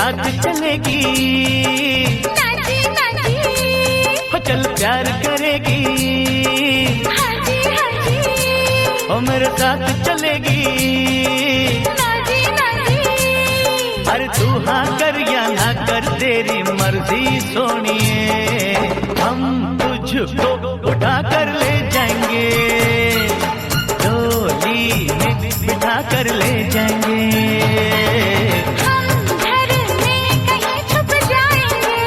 साथ चलेगी, Nazi Nazi, हो चल प्यार करेगी, हाजी हाजी, ओ मेरे साथ चलेगी, नाजी नाजी, अरे तू हाँ कर या ना कर तेरी मर्जी सोनिए, हम तुझको उठा कर ले जाएंगे, डोली में बिठा कर ले जाएंगे, हम घर में कहीं छुप जाएंगे,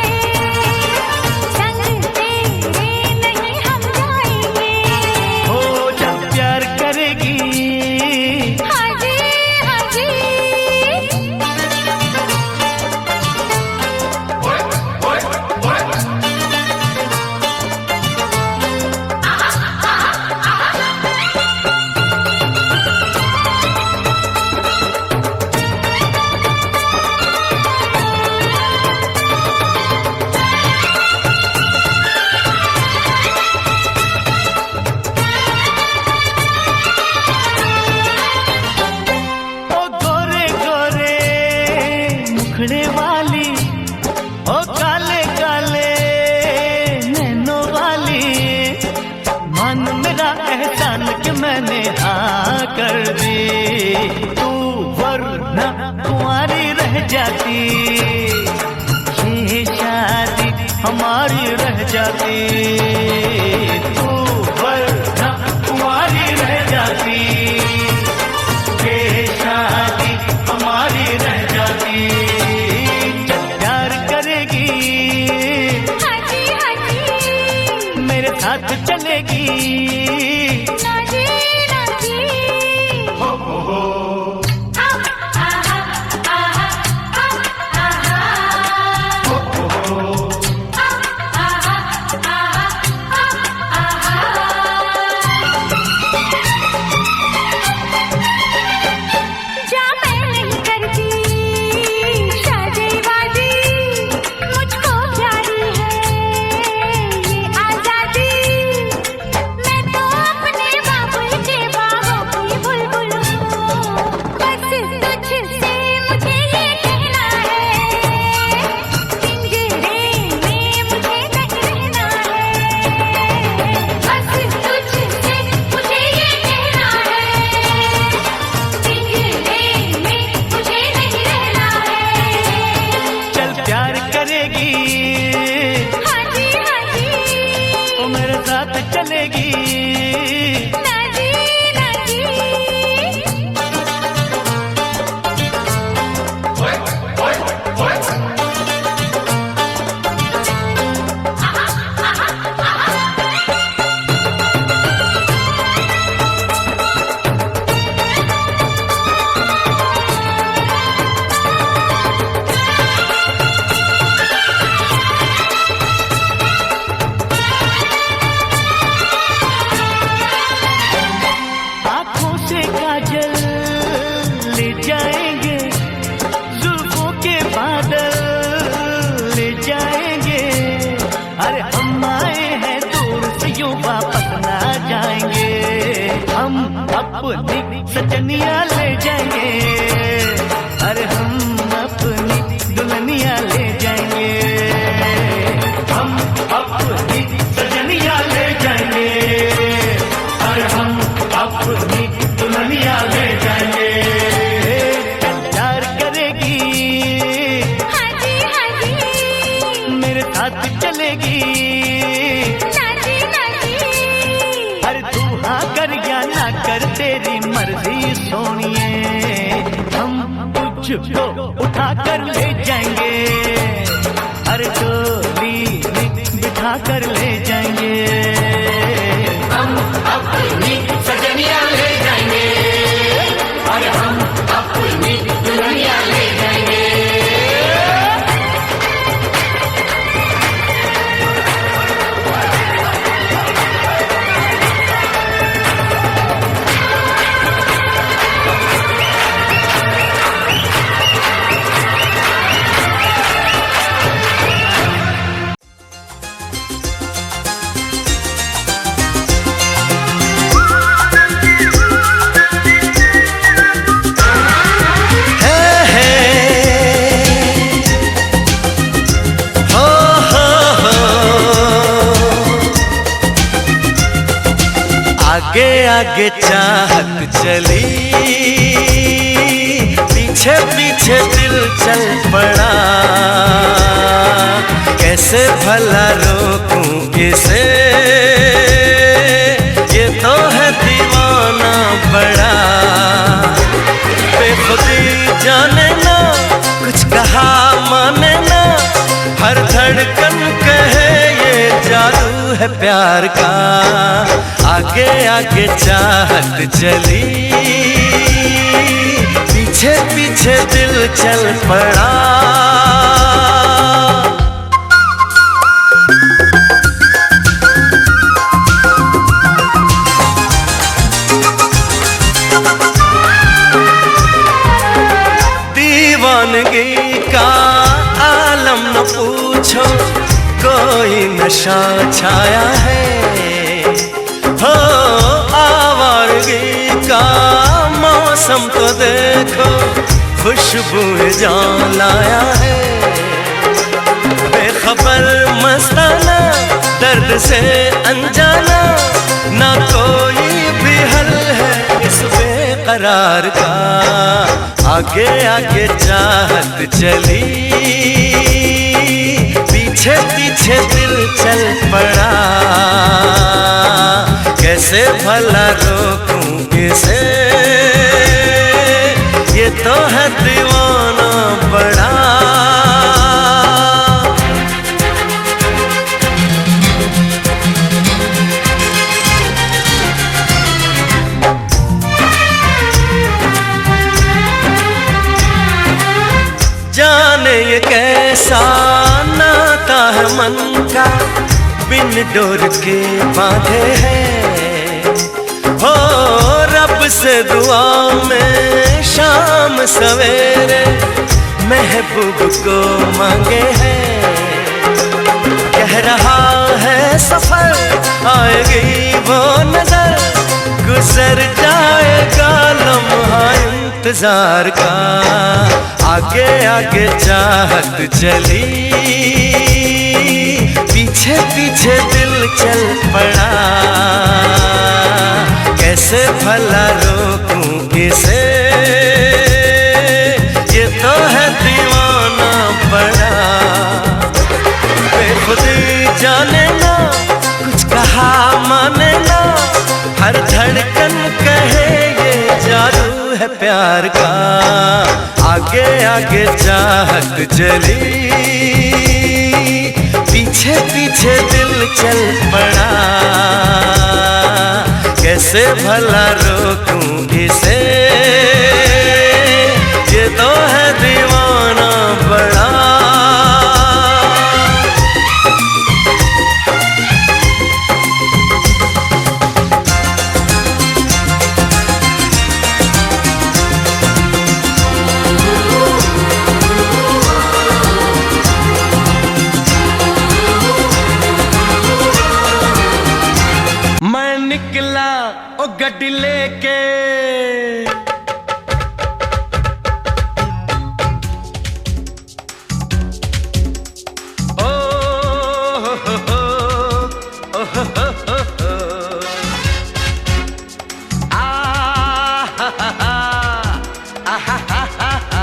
संग तेरे नहीं हम जाएंगे, हो जब प्यार करेगी, हाजी हाजी, ओ गोरे गोरे मुखड़े वाली, ओ काले काले नैनों वाली, मन मेरा एहसान कि मैंने हाँ कर दी, तू वरना कुंवारी रह जाती, ये शादी हमारी रह जाती, तू वरना कुंवारी रह जाती, ये शादी हमारी रह जाती, जब प्यार करेगी, हाजी हाजी, मेरे साथ चलेगी, नाजी नाजी, जा मैं नहीं करती शादीवादी, मुझको प्यारी है ये आजादी, मैं तो अपने बाबुल के बाहों की बुलबुल हूँ, बस तुझसे मुझे ये कहना है, पिंजरे में मुझे नहीं रहना है, बस तुझसे मुझे ये कहना है, पिंजरे में मुझे नहीं रहना है, चल प्यार करेगी, हाजी हाजी, वो मेरे साथ चलेगी, नाजी नाजी, आंखों से काजल ले जाएंगे, जुल्फों के बादल ले जाएंगे, अरे हम आए हैं दूर से यूं वापस ना जाएंगे, हम अपनी सजनिया ले जाएंगे, अरे हम अपनी दुल्हनिया ले जाएंगे, हम अपनी सजनिया ले जाएंगे, अरे हम अपनी दुल्हनिया ले जाएंगे, प्यार करेगी, हाजी हाजी, मेरे साथ चलेगी, नाजी नाजी, अरे तू हाँ कर या ना कर तेरी मर्जी सोनिए, हम तुझको उठा कर ले जाएंगे, अरे डोली में बिठा कर ले जाएंगे, हम अपनी सजनिया ले जाएंगे, अरे हम अपनी दुल्हनिया ले जाएंगे। आगे आगे चाहत चली, पीछे पीछे दिल चल पड़ा। कैसे भला रोकूं इसे, ये तो है दीवाना बड़ा। बेखुदी जाने ना, कुछ कहा माने ना, हर धड़कन कहे ये जादू है प्यार का। आगे आगे चाहत चली, पीछे पीछे दिल चल पड़ा। दीवानगी का आलम न पूछो, कोई नशा छाया है। हो आवारगी का मौसम तो देखो, खुशबू जान लाया है। बेखबर मस्ताना, दर्द से अनजाना, ना कोई भी हल है इस बेकरार का। आगे आगे चाहत चली, पीछे पीछे दिल चल पड़ा। कैसे भला रोकूं इसे, ये तो है दीवाना बड़ा। जाने ये कैसा नाता है मन का, बिन डोर के बांधे हैं। हो रब से दुआ में शाम सवेरे, महबूब को मांगे हैं। कह रहा है सफर, आएगी वो नजर, गुजर जाएगा लम्हा इंतजार का। आगे आगे चाहत चली, पीछे पीछे दिल चल पड़ा। कैसे भला रोकूं इसे, ये तो है दीवाना बड़ा। बेखुदी जाने ना, कुछ कहा माने ना, हर धड़कन कहे ये जादू है प्यार का। आगे आगे चाहत चली, पीछे पीछे दिल चल पड़ा। कैसे भला रोकूं इसे, ये तो है दीवाना बड़ा। निकला ओ गड्डी लेके, ओ हो हो ओ हो हो आ हा हा आ।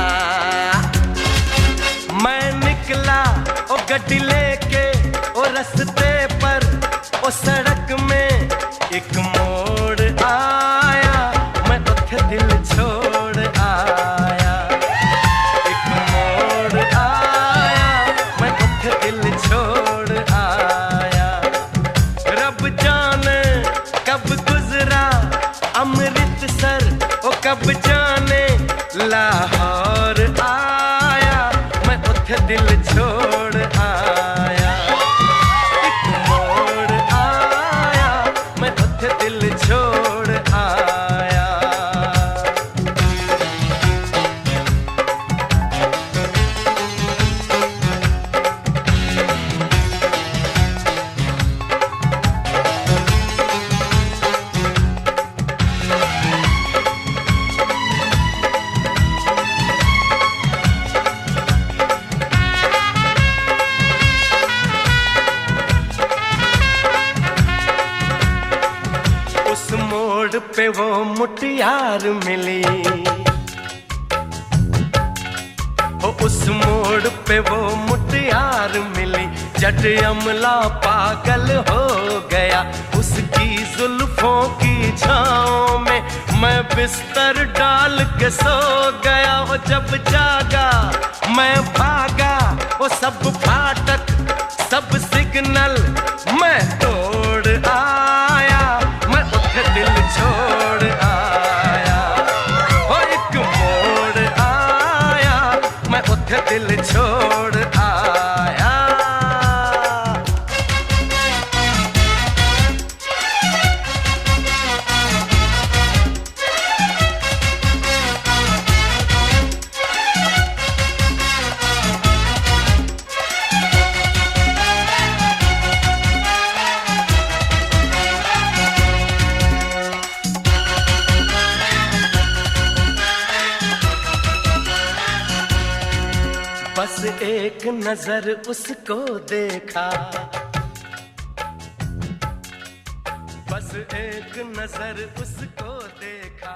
मैं निकला ओ गड्डी लेके, ओ रस्ते पर ओ सड़क में एक मोड़ आया, मैं उठे दिल छोड़ आया। एक मोड़ आया, मैं उठे दिल छोड़ आया। रब जाने कब गुजरा अमृतसर, ओ कब जाने लाहौर आया, मैं उठे दिल छोड़ आया। एक मोड़ आया, मैं उठे दिल छोड़ आया। उस मोड़ पे वो मुटियार मिली, उस मोड़ पे वो मुटियार मिली। जट अमला पागल हो गया उसकी जुल्फों की छाँव में, मैं बिस्तर डाल के सो गया। वो जब जागा मैं भागा, वो सब फाटक सब सिग्नल मैं तोड़ आया, मैं उठ दिल छोड़ आया। हो एक मोड़ आया, मैं उठ दिल छोड़ आया। बस एक नजर उसको देखा, बस एक नजर उसको देखा।